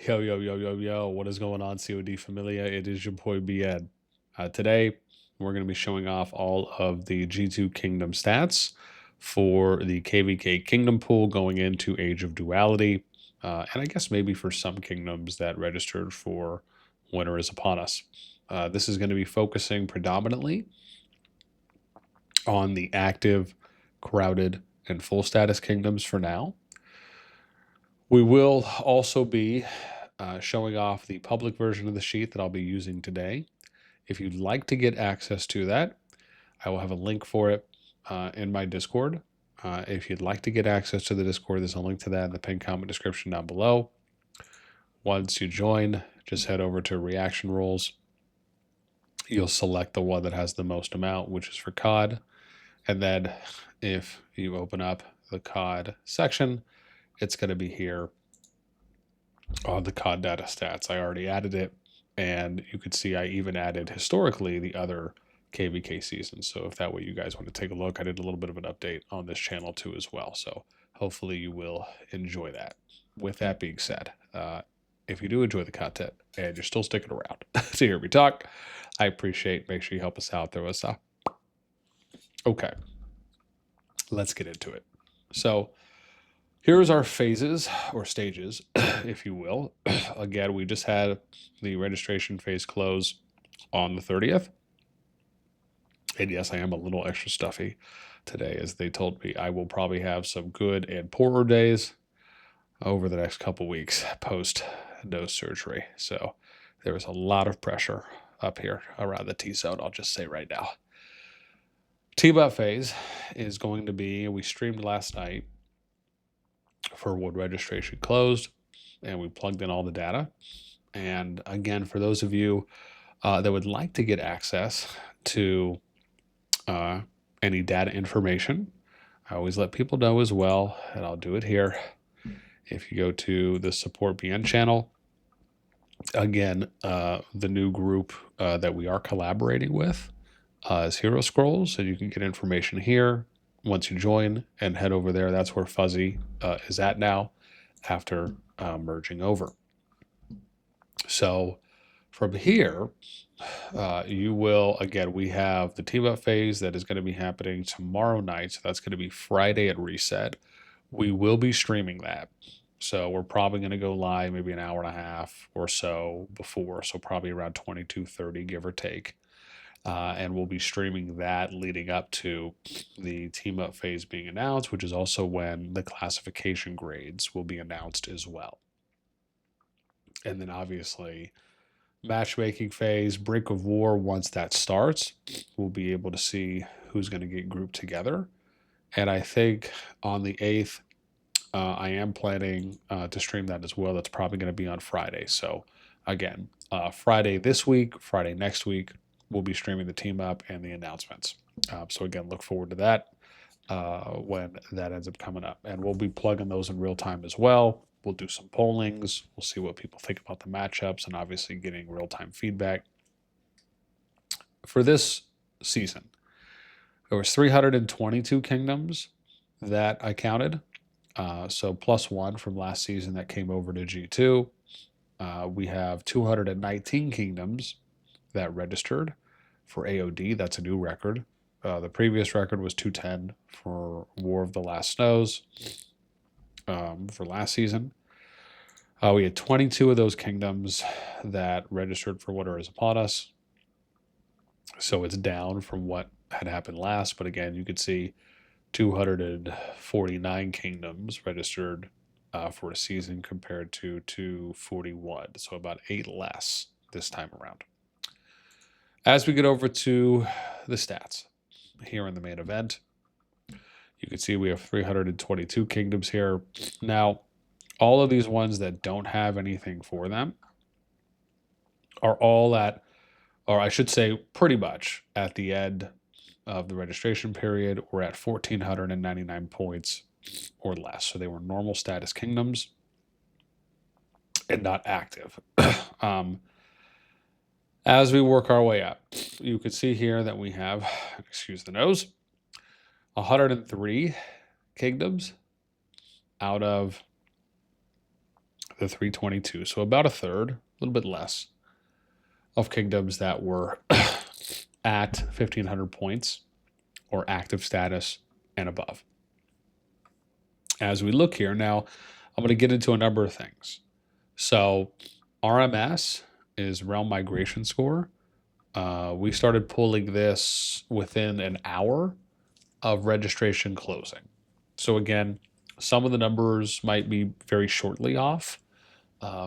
Yo, yo, yo, yo, yo. What is going on, COD Familia? It is your boy BN. Today, we're going to be showing off all of the G2 Kingdom stats for the KvK Kingdom Pool going into Age of Duality. And I guess maybe for some kingdoms that registered for Winter is Upon Us. This is going to be focusing predominantly on the active, crowded, and full status kingdoms for now. We will also be showing off the public version of the sheet that I'll be using today. If you'd like to get access to that, I will have a link for it in my Discord. If you'd like to get access to the Discord, there's a link to that in the pinned comment description down below. Once you join, just head over to reaction roles. You'll select the one that has the most amount, which is for COD. And then if you open up the COD section, it's going to be here on the COD data stats. I already added it, and you could see I even added historically the other KvK seasons. So if that way you guys want to take a look, I did a little bit of an update on this channel too as well. So hopefully you will enjoy that. With that being said, if you do enjoy the content and you're still sticking around to hear me talk, I appreciate. Make sure you help us out. There was okay. Let's get into it. So here's our phases or stages, if you will. Again, we just had the registration phase close on the 30th. And yes, I am a little extra stuffy today, as they told me. I will probably have some good and poorer days over the next couple weeks post nose surgery. So there is a lot of pressure up here around the T-zone, I'll just say right now. T-bot phase is going to be, we streamed last night for when registration closed, and we plugged in all the data. And again, for those of you that would like to get access to any data information, I always let people know as well, and I'll do it here. If you go to the Support BN channel, again, the new group that we are collaborating with is Hero Scrolls, and you can get information here once you join and head over there. That's where Fuzzy is at now after merging over. So from here, you will, again, we have the team up phase that is going to be happening tomorrow night. So that's going to be Friday at reset. We will be streaming that. So we're probably going to go live maybe an hour and a half or so before. So probably around 22:30, give or take. And we'll be streaming that leading up to the team up phase being announced, which is also when the classification grades will be announced as well. And then obviously matchmaking phase, Brink of War, once that starts, we'll be able to see who's going to get grouped together. And I think on the 8th, I am planning to stream that as well. That's probably going to be on Friday. So again, Friday this week, Friday next week, we'll be streaming the team up and the announcements. So again, look forward to that when that ends up coming up. And we'll be plugging those in real time as well. We'll do some pollings. We'll see what people think about the matchups and obviously getting real-time feedback. For this season, there was 322 kingdoms that I counted. So +1 from last season that came over to G2. We have 219 kingdoms that registered for AOD. That's a new record. The previous record was 210 for War of the Last Snows for last season. We had 22 of those kingdoms that registered for Winter is Upon Us. So it's down from what had happened last. But again, you could see 249 kingdoms registered for a season compared to 241. So about 8 less this time around. As we get over to the stats here in the main event, you can see we have 322 kingdoms here. Now, all of these ones that don't have anything for them are all at, or I should say pretty much at the end of the registration period, we're at 1,499 points or less. So they were normal status kingdoms and not active. As we work our way up, you can see here that we have, excuse the nose, 103 kingdoms out of the 322. So about a third, a little bit less, of kingdoms that were at 1,500 points or active status and above. As we look here, now I'm going to get into a number of things. So RMS is Realm Migration Score. We started pulling this within an hour of registration closing. So again, some of the numbers might be very shortly off.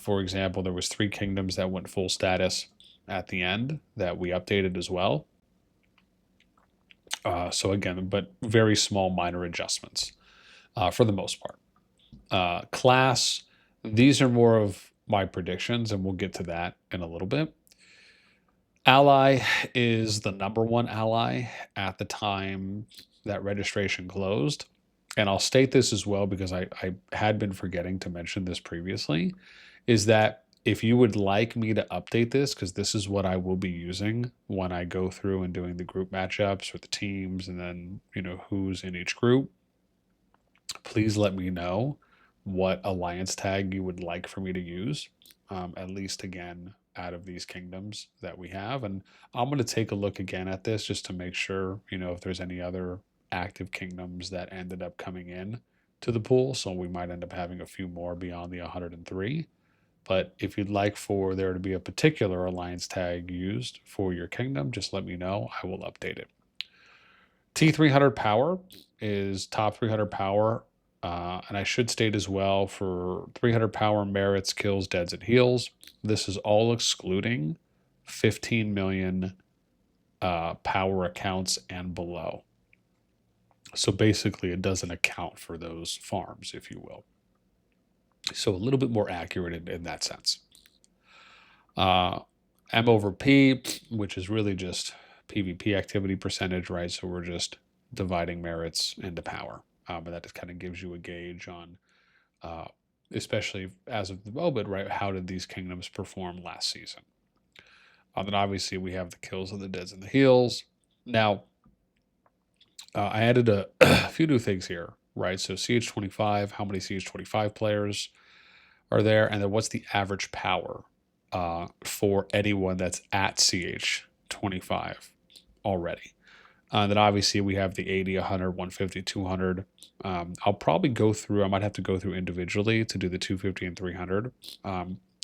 For example, there was 3 kingdoms that went full status at the end that we updated as well. So again, but very small minor adjustments for the most part. Class, these are more of my predictions, and we'll get to that in a little bit. Ally is the number 1 ally at the time that registration closed. And I'll state this as well because I had been forgetting to mention this previously, is that if you would like me to update this, because this is what I will be using when I go through and doing the group matchups or the teams and then, who's in each group, please let me know what alliance tag you would like for me to use, at least again, out of these kingdoms that we have. And I'm going to take a look again at this just to make sure, if there's any other active kingdoms that ended up coming in to the pool. So we might end up having a few more beyond the 103. But if you'd like for there to be a particular alliance tag used for your kingdom, just let me know. I will update it. T300 power is top 300 power. And I should state as well, for 300 power merits, kills, deads, and heals, this is all excluding 15 million power accounts and below. So basically, it doesn't account for those farms, if you will. So a little bit more accurate in that sense. M over P, which is really just PvP activity percentage, right? So we're just dividing merits into power. But that just kind of gives you a gauge on, especially as of the moment, right? How did these kingdoms perform last season? Then obviously we have the kills of the deads and the heals. Now, I added a few new things here, right? So CH25, how many CH25 players are there? And then what's the average power for anyone that's at CH25 already? Then obviously we have the 80, 100, 150, 200. I'll probably go through, I might have to go through individually to do the 250 and 300,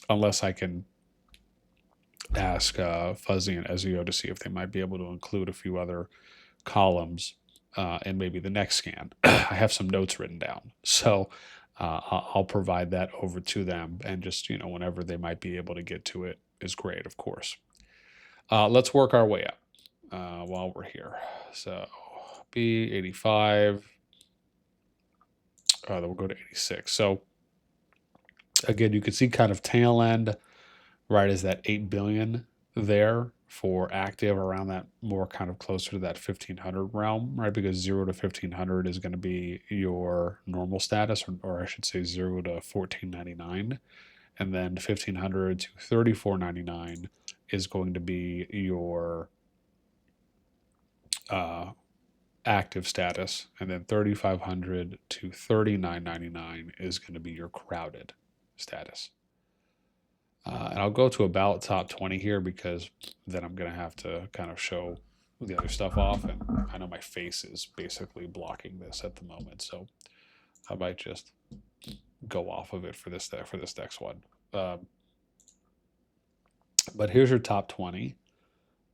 unless I can ask Fuzzy and Ezio to see if they might be able to include a few other columns in maybe the next scan. I have some notes written down. So I'll provide that over to them, and just, whenever they might be able to get to it is great, of course. Let's work our way up while we're here. So B85, then we'll go to 86. So again, you can see kind of tail end, right, is that 8 billion there for active, around that, more kind of closer to that 1,500 realm, right? Because 0 to 1,500 is going to be your normal status, or I should say 0 to 1499. And then 1,500 to 3499 is going to be your active status, and then 3,500 to 3,999 is going to be your crowded status. And I'll go to about top 20 here, because then I'm going to have to kind of show the other stuff off, and I know my face is basically blocking this at the moment, so I might just go off of it for this next one. But here's your top 20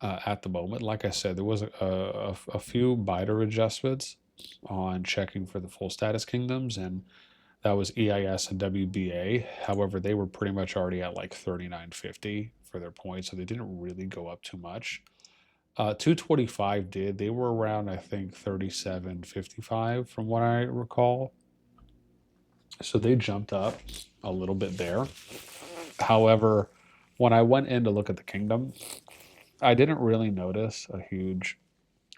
at the moment. Like I said, there was a few minor adjustments on checking for the full status kingdoms, and that was EIS and WBA. However, they were pretty much already at like 3950 for their points, so they didn't really go up too much. 225 did. They were around, I think, 3755 from what I recall. So they jumped up a little bit there. However, when I went in to look at the kingdom, I didn't really notice a huge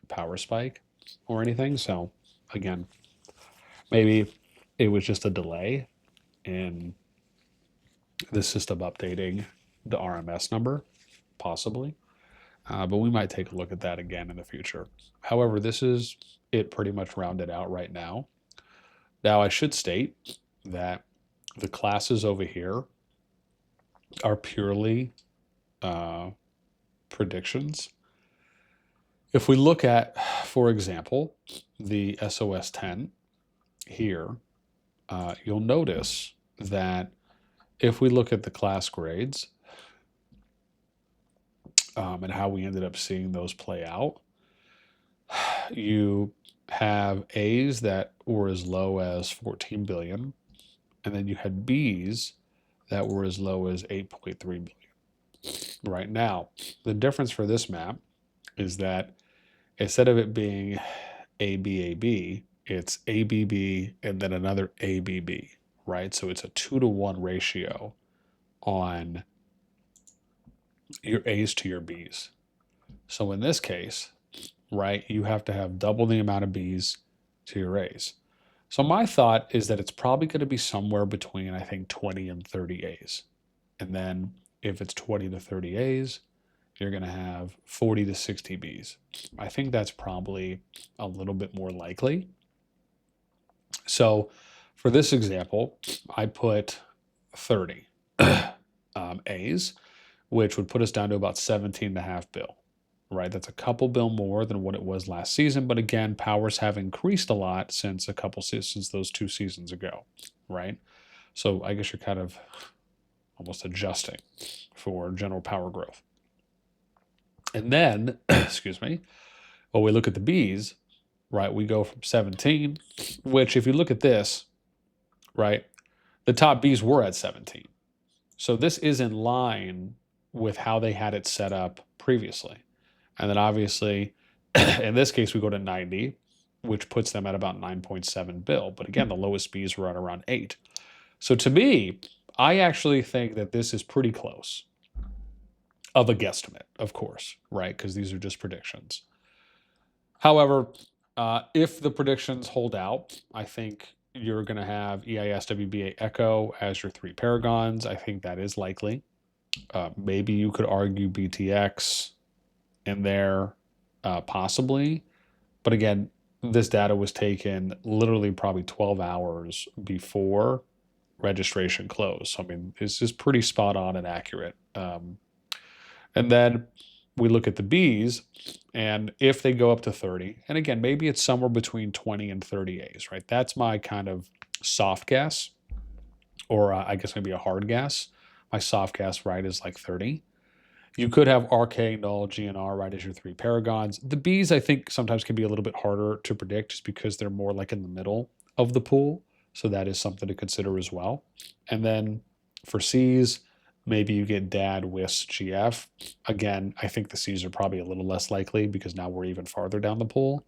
power spike or anything. So again, maybe it was just a delay in the system updating the RMS number, possibly. But we might take a look at that again in the future. However, this is it pretty much rounded out right now. Now, I should state that The classes over here are purely predictions. If we look at, for example, the SOS 10 here, you'll notice that if we look at the class grades and how we ended up seeing those play out, you have A's that were as low as 14 billion, and then you had B's that were as low as 8.3 billion. Right now, the difference for this map is that instead of it being ABAB, it's ABB and then another ABB, right? So it's a 2-to-1 ratio on your A's to your B's. So in this case, right, you have to have double the amount of B's to your A's. So my thought is that it's probably going to be somewhere between, I think, 20 and 30 A's. And then if it's 20 to 30 A's, you're going to have 40 to 60 B's. I think that's probably a little bit more likely. So for this example, I put 30 A's, which would put us down to about 17.5 bill, right? That's a couple bill more than what it was last season. But again, powers have increased a lot since those 2 seasons ago, right? So I guess you're kind of almost adjusting for general power growth. And then, excuse me, when we look at the B's, right, we go from 17, which if you look at this, right, the top B's were at 17. So this is in line with how they had it set up previously. And then obviously, in this case, we go to 90, which puts them at about 9.7 bill. But again, the lowest B's were at around 8. So to me, I actually think that this is pretty close of a guesstimate, of course, right? Because these are just predictions. However, if the predictions hold out, I think you're going to have EIS WBA Echo as your 3 paragons. I think that is likely. Maybe you could argue BTX in there, possibly. But again, this data was taken literally probably 12 hours before registration closed. So, I mean, this is pretty spot on and accurate. And then we look at the B's, and if they go up to 30, and again, maybe it's somewhere between 20 and 30 A's, right? That's my kind of soft guess, or I guess maybe a hard guess. My soft guess, right, is like 30. You could have RK, Null, GNR, right, as your 3 paragons. The B's, I think, sometimes can be a little bit harder to predict just because they're more like in the middle of the pool. So that is something to consider as well. And then for C's, maybe you get DAD, WIS, GF. Again, I think the C's are probably a little less likely because now we're even farther down the pool.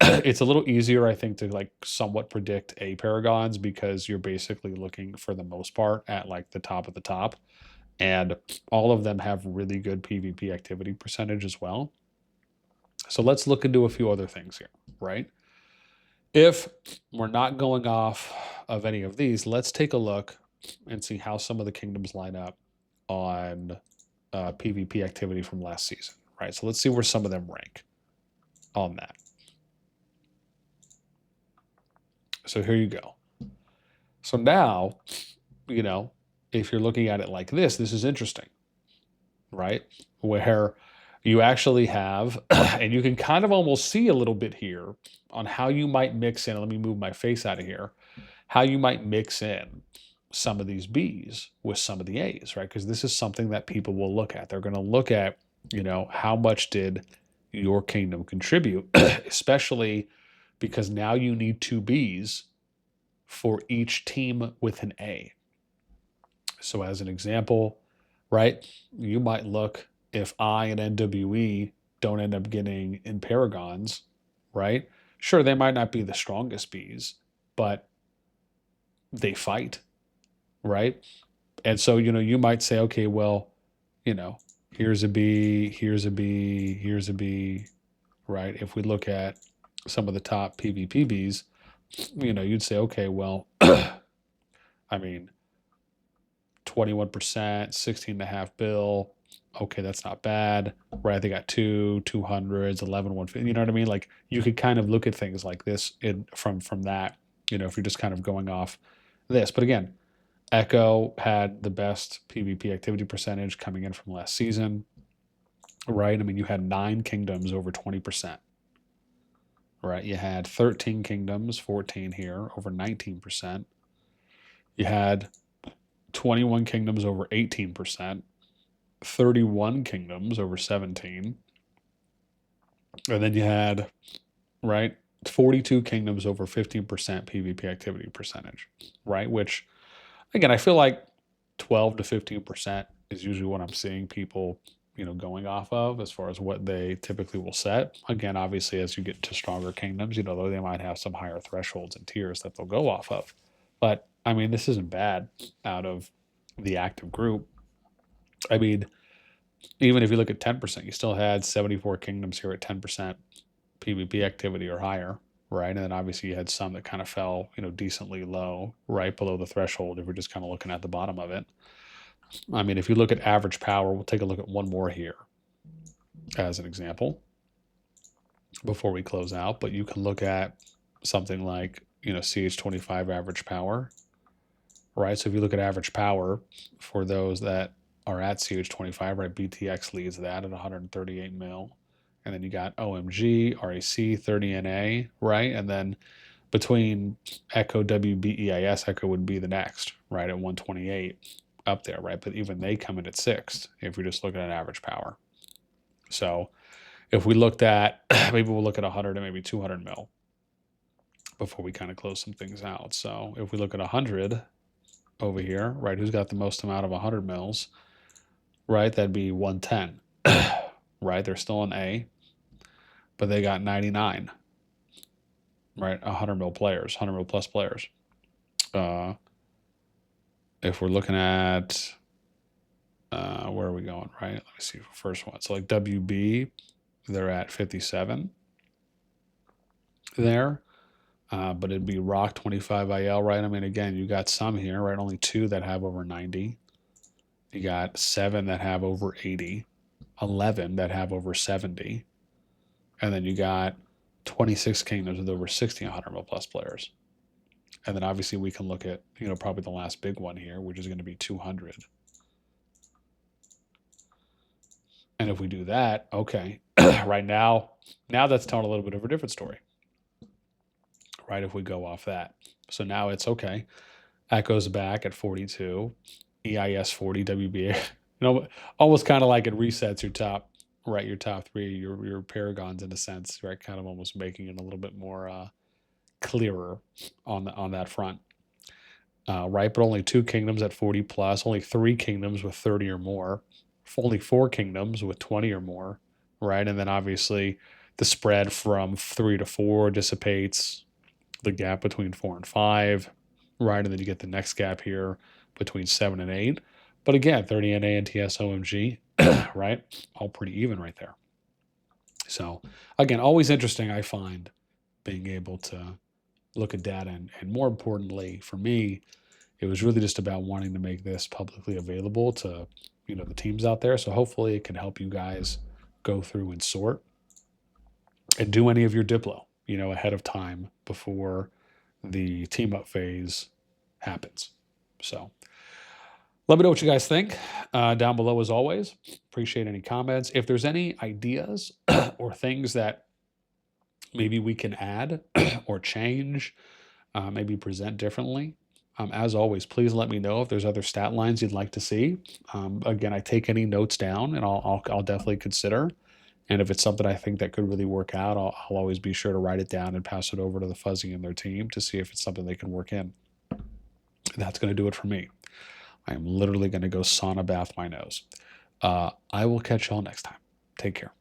It's a little easier, I think, to like somewhat predict A paragons because you're basically looking for the most part at like the top of the top. And all of them have really good PvP activity percentage as well. So let's look into a few other things here, right? If we're not going off of any of these, let's take a look and see how some of the kingdoms line up on PvP activity from last season, right? So let's see where some of them rank on that. So here you go. So now, you know, if you're looking at it like this is interesting, right? Where you actually have, and you can kind of almost see a little bit here on how you might mix in, let me move my face out of here, how you might mix in some of these B's with some of the A's, right? Because this is something that people will look at. They're going to look at, you know, how much did your kingdom contribute, especially because now you need 2 B's for each team with an A. So as an example, right, you might look if I and NWE don't end up getting in paragons, right? Sure, they might not be the strongest B's, but they fight, right? And so, you know, you might say, okay, well, you know, here's a B, here's a B, here's a B, right? If we look at some of the top PvP Bs, you know, you'd say, okay, well, I mean, 21%, 16.5 bill. Okay, that's not bad, right? They got 200s, 11, 150. You know what I mean? Like you could kind of look at things like this from that, you know, if you're just kind of going off this. But again, Echo had the best PvP activity percentage coming in from last season, right? I mean, you had 9 kingdoms over 20%, right? You had 13 kingdoms, 14 here, over 19%. You had 21 kingdoms over 18%, 31 kingdoms over 17, and then you had, right, 42 kingdoms over 15% PvP activity percentage, right? Which, again, I feel like 12 to 15% is usually what I'm seeing people, going off of as far as what they typically will set. Again, obviously, as you get to stronger kingdoms, they might have some higher thresholds and tiers that they'll go off of. But I mean, this isn't bad out of the active group. I mean, even if you look at 10%, you still had 74 kingdoms here at 10% PvP activity or higher, right? And then obviously you had some that kind of fell, decently low, right below the threshold if we're just kind of looking at the bottom of it. I mean, if you look at average power, we'll take a look at one more here as an example before we close out. But you can look at something like, CH25 average power, right? So if you look at average power for those that are at CH25, right, BTX leads that at 138 mil. And then you got OMG, RAC, 30 NA, right? And then between Echo, WBEIS, Echo would be the next, right, at 128 up there, right? But even they come in at 6th if you're just looking at average power. So if we looked at, maybe we'll look at 100 and maybe 200 mil before we kind of close some things out. So if we look at 100 over here, right, who's got the most amount of 100 mils, right? That'd be 110, right? They're still an A, but they got 99, right? 100 mil players, 100 mil plus players. If we're looking at, where are we going, right? Let me see the first one. So like WB, they're at 57 there. But it'd be Rock 25 IL, right? I mean, again, you got some here, right? Only 2 that have over 90. You got 7 that have over 80, 11 that have over 70. And then you got 26 kingdoms with over 1,600 mil plus players. And then obviously we can look at, probably the last big one here, which is going to be 200. And if we do that, okay, right now that's telling a little bit of a different story, right? If we go off that. So now it's okay. Echo's back at 42, EIS 40, WBA, almost kind of like it resets your top, right? Your top 3, your paragons in a sense, right? Kind of almost making it a little bit more clearer on that front, right? But only 2 kingdoms at 40 plus, only 3 kingdoms with 30 or more, only 4 kingdoms with 20 or more, right? And then obviously the spread from 3 to 4 dissipates, the gap between 4 and 5, right? And then you get the next gap here between 7 and 8. But again, 30 NA and TS OMG, right? All pretty even right there. So again, always interesting, I find, being able to look at data. And more importantly, for me, it was really just about wanting to make this publicly available to, the teams out there. So hopefully it can help you guys go through and sort and do any of your Diplo, ahead of time before the team up phase happens. So let me know what you guys think down below as always. Appreciate any comments. If there's any ideas or things that maybe we can add or change, maybe present differently, as always, please let me know if there's other stat lines you'd like to see. Again, I take any notes down and I'll definitely consider. And if it's something I think that could really work out, I'll always be sure to write it down and pass it over to the Fuzzy and their team to see if it's something they can work in. And that's going to do it for me. I am literally going to go sauna bath my nose. I will catch y'all next time. Take care.